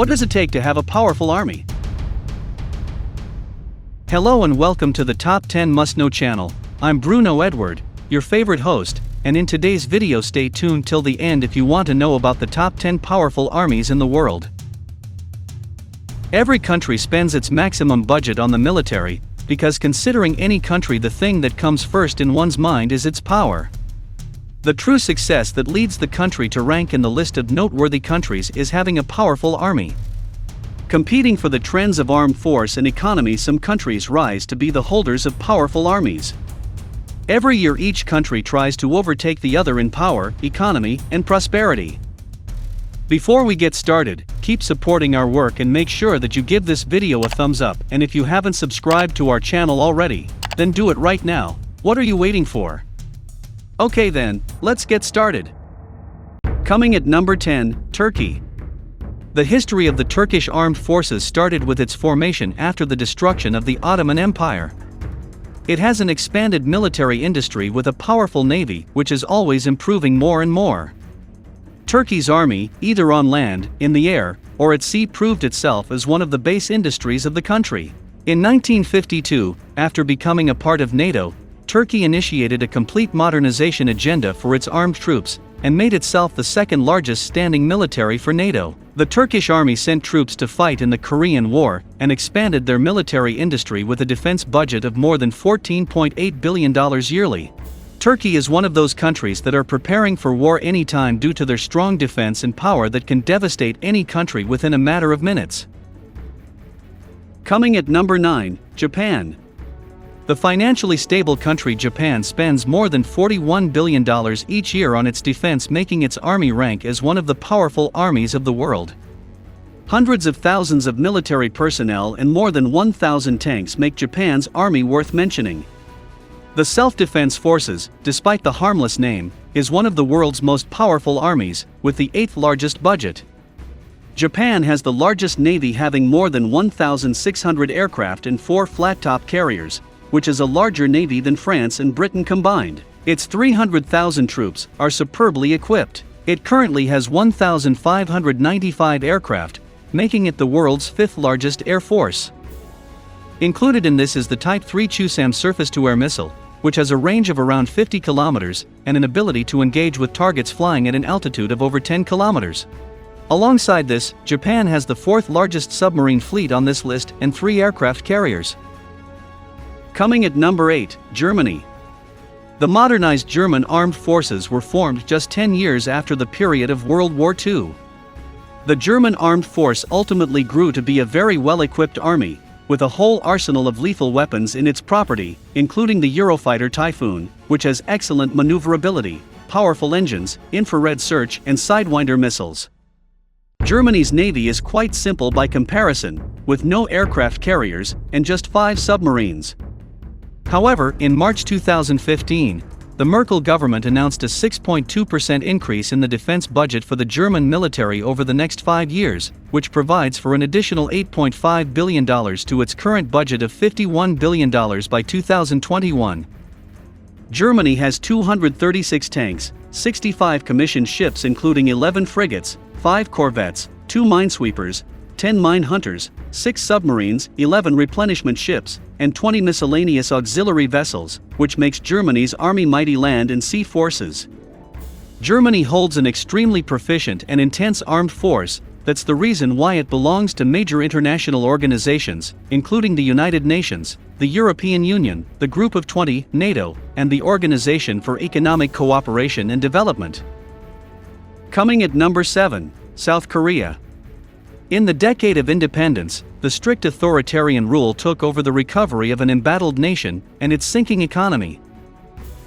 What does it take to have a powerful army? Hello and welcome to the Top 10 Must Know channel. I'm 𝗦𝗨𝗕𝗦𝗧𝗕𝗘, your favorite host, and in today's video stay tuned till the end if you want to know about the top 10 powerful armies in the world. Every country spends its maximum budget on the military, because considering any country, the thing that comes first in one's mind is its power. The true success that leads the country to rank in the list of noteworthy countries is having a powerful army. Competing for the trends of armed force and economy, some countries rise to be the holders of powerful armies. Every year each country tries to overtake the other in power, economy, and prosperity. Before we get started, keep supporting our work and make sure that you give this video a thumbs up, and if you haven't subscribed to our channel already, then do it right now. What are you waiting for? Okay then, let's get started. Coming at number 10, Turkey. The history of the Turkish armed forces started with its formation after the destruction of the Ottoman Empire. It has an expanded military industry with a powerful navy which is always improving more and more. Turkey's army, either on land, in the air, or at sea, proved itself as one of the base industries of the country. In 1952, after becoming a part of NATO, Turkey initiated a complete modernization agenda for its armed troops, and made itself the second largest standing military for NATO. The Turkish army sent troops to fight in the Korean War, and expanded their military industry with a defense budget of more than $14.8 billion yearly. Turkey is one of those countries that are preparing for war anytime due to their strong defense and power that can devastate any country within a matter of minutes. Coming at number 9, Japan. The financially stable country Japan spends more than $41 billion each year on its defense, making its army rank as one of the powerful armies of the world. Hundreds of thousands of military personnel and more than 1,000 tanks make Japan's army worth mentioning. The Self-Defense Forces, despite the harmless name, is one of the world's most powerful armies, with the 8th largest budget. Japan has the largest navy, having more than 1,600 aircraft and 4 flat-top carriers, which is a larger navy than France and Britain combined. Its 300,000 troops are superbly equipped. It currently has 1,595 aircraft, making it the world's 5th largest air force. Included in this is the Type 3 Chusam surface-to-air missile, which has a range of around 50 kilometers and an ability to engage with targets flying at an altitude of over 10 kilometers. Alongside this, Japan has the 4th largest submarine fleet on this list and 3 aircraft carriers. Coming at number 8, Germany. The modernized German armed forces were formed just 10 years after the period of World War II. The German armed force ultimately grew to be a very well-equipped army, with a whole arsenal of lethal weapons in its property, including the Eurofighter Typhoon, which has excellent maneuverability, powerful engines, infrared search, and Sidewinder missiles. Germany's navy is quite simple by comparison, with no aircraft carriers and just 5 submarines. However, in March 2015, the Merkel government announced a 6.2% increase in the defense budget for the German military over the next 5 years, which provides for an additional $8.5 billion to its current budget of $51 billion by 2021. Germany has 236 tanks, 65 commissioned ships including 11 frigates, 5 corvettes, 2 minesweepers, 10 mine hunters, 6 submarines, 11 replenishment ships, and 20 miscellaneous auxiliary vessels, which makes Germany's army mighty land and sea forces. Germany holds an extremely proficient and intense armed force. That's the reason why it belongs to major international organizations, including the United Nations, the European Union, the Group of 20, NATO, and the Organization for Economic Cooperation and Development. Coming at number 7, South Korea. In the decade of independence, the strict authoritarian rule took over the recovery of an embattled nation and its sinking economy.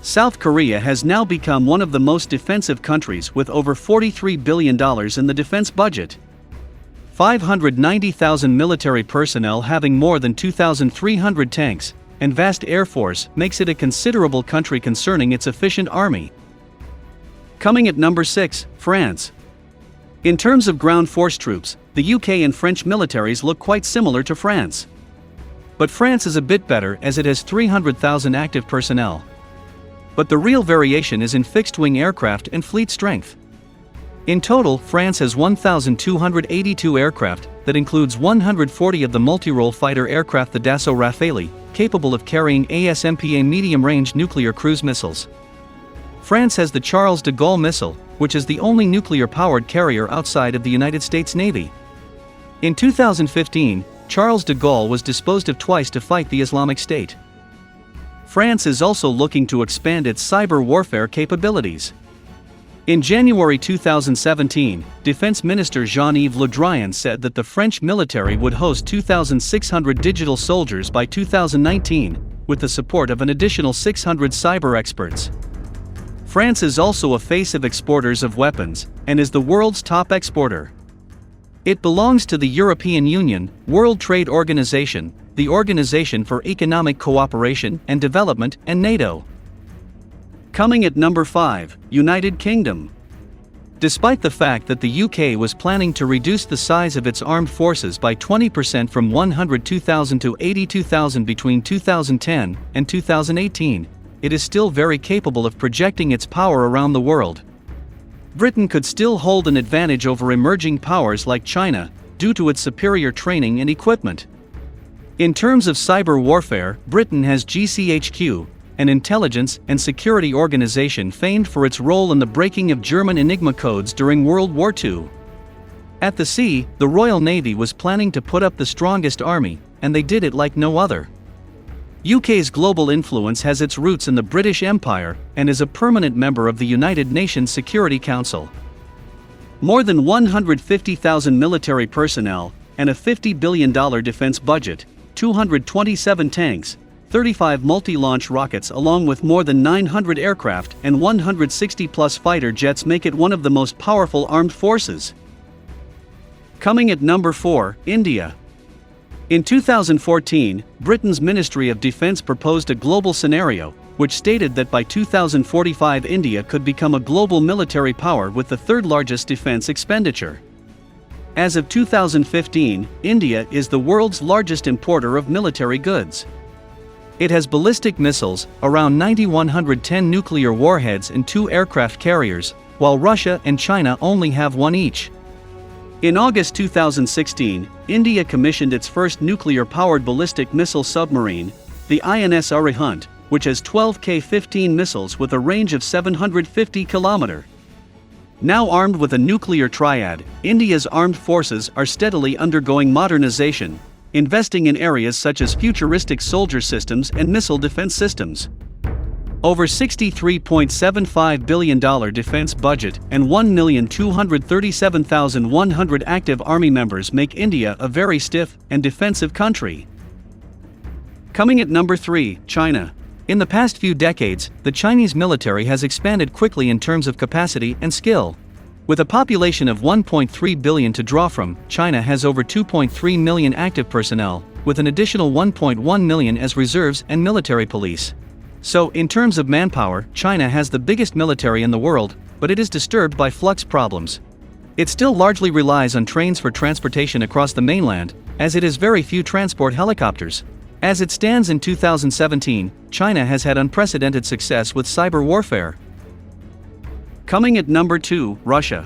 South Korea has now become one of the most defensive countries, with over $43 billion in the defense budget. 590,000 military personnel, having more than 2,300 tanks, and vast air force makes it a considerable country concerning its efficient army. Coming at number 6, France. In terms of ground force troops, the UK and French militaries look quite similar to France. But France is a bit better as it has 300,000 active personnel. But the real variation is in fixed-wing aircraft and fleet strength. In total, France has 1,282 aircraft, that includes 140 of the multi-role fighter aircraft, the Dassault Rafale, capable of carrying ASMPA medium-range nuclear cruise missiles. France has the Charles de Gaulle missile, which is the only nuclear-powered carrier outside of the United States Navy. In 2015, Charles de Gaulle was disposed of twice to fight the Islamic State. France is also looking to expand its cyber warfare capabilities. In January 2017, Defense Minister Jean-Yves Le Drian said that the French military would host 2,600 digital soldiers by 2019, with the support of an additional 600 cyber experts. France is also a face of exporters of weapons, and is the world's top exporter. It belongs to the European Union, World Trade Organization, the Organization for Economic Cooperation and Development, and NATO. Coming at number 5, United Kingdom. Despite the fact that the UK was planning to reduce the size of its armed forces by 20% from 102,000 to 82,000 between 2010 and 2018, it is still very capable of projecting its power around the world. Britain could still hold an advantage over emerging powers like China, due to its superior training and equipment. In terms of cyber warfare, Britain has GCHQ, an intelligence and security organization famed for its role in the breaking of German Enigma codes during World War II. At the sea, the Royal Navy was planning to put up the strongest army, and they did it like no other. UK's global influence has its roots in the British Empire, and is a permanent member of the United Nations Security Council. More than 150,000 military personnel, and a $50 billion defense budget, 227 tanks, 35 multi-launch rockets along with more than 900 aircraft and 160-plus fighter jets make it one of the most powerful armed forces. Coming at number 4, India. In 2014, Britain's Ministry of Defence proposed a global scenario, which stated that by 2045 India could become a global military power with the third largest defence expenditure. As of 2015, India is the world's largest importer of military goods. It has ballistic missiles, around 9,110 nuclear warheads and 2 aircraft carriers, while Russia and China only have 1 each. In August 2016, India commissioned its first nuclear-powered ballistic missile submarine, the INS Arihant, which has 12 K-15 missiles with a range of 750 km. Now armed with a nuclear triad, India's armed forces are steadily undergoing modernization, investing in areas such as futuristic soldier systems and missile defense systems. Over $63.75 billion defense budget and 1,237,100 active army members make India a very stiff and defensive country. Coming at number 3, China. In the past few decades, the Chinese military has expanded quickly in terms of capacity and skill. With a population of 1.3 billion to draw from, China has over 2.3 million active personnel, with an additional 1.1 million as reserves and military police. So, in terms of manpower, China has the biggest military in the world, but it is disturbed by flux problems. It still largely relies on trains for transportation across the mainland, as it has very few transport helicopters. As it stands in 2017, China has had unprecedented success with cyber warfare. Coming at number 2, Russia.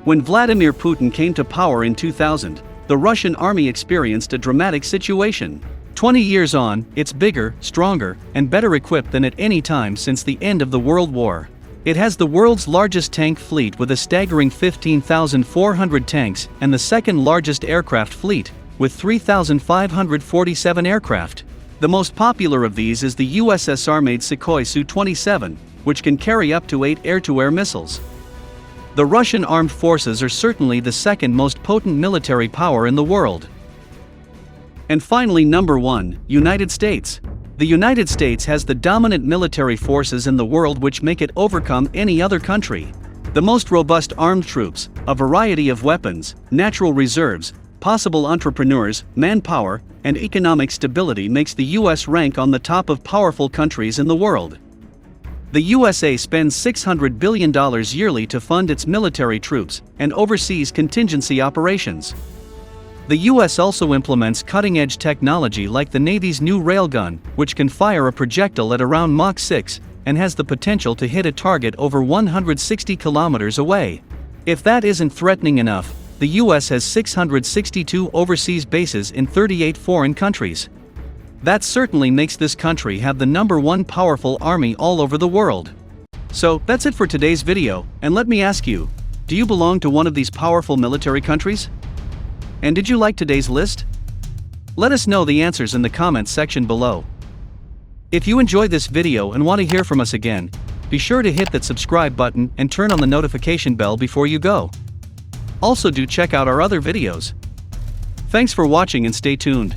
When Vladimir Putin came to power in 2000, the Russian army experienced a dramatic situation. 20 years on, it's bigger, stronger, and better equipped than at any time since the end of the World War. It has the world's largest tank fleet with a staggering 15,400 tanks and the second largest aircraft fleet, with 3,547 aircraft. The most popular of these is the USSR-made Sukhoi Su-27, which can carry up to 8 air-to-air missiles. The Russian armed forces are certainly the second most potent military power in the world. And finally, number 1, United States. The United States has the dominant military forces in the world which make it overcome any other country. The most robust armed troops, a variety of weapons, natural reserves, possible entrepreneurs, manpower, and economic stability makes the US rank on the top of powerful countries in the world. The USA spends $600 billion yearly to fund its military troops and overseas contingency operations. The US also implements cutting-edge technology like the Navy's new railgun, which can fire a projectile at around Mach 6 and has the potential to hit a target over 160 kilometers away. If that isn't threatening enough, the US has 662 overseas bases in 38 foreign countries. That certainly makes this country have the #1 powerful army all over the world. So, that's it for today's video, and let me ask you, do you belong to one of these powerful military countries? And did you like today's list? Let us know the answers in the comments section below. If you enjoyed this video and want to hear from us again, be sure to hit that subscribe button and turn on the notification bell before you go. Also do check out our other videos. Thanks for watching and stay tuned.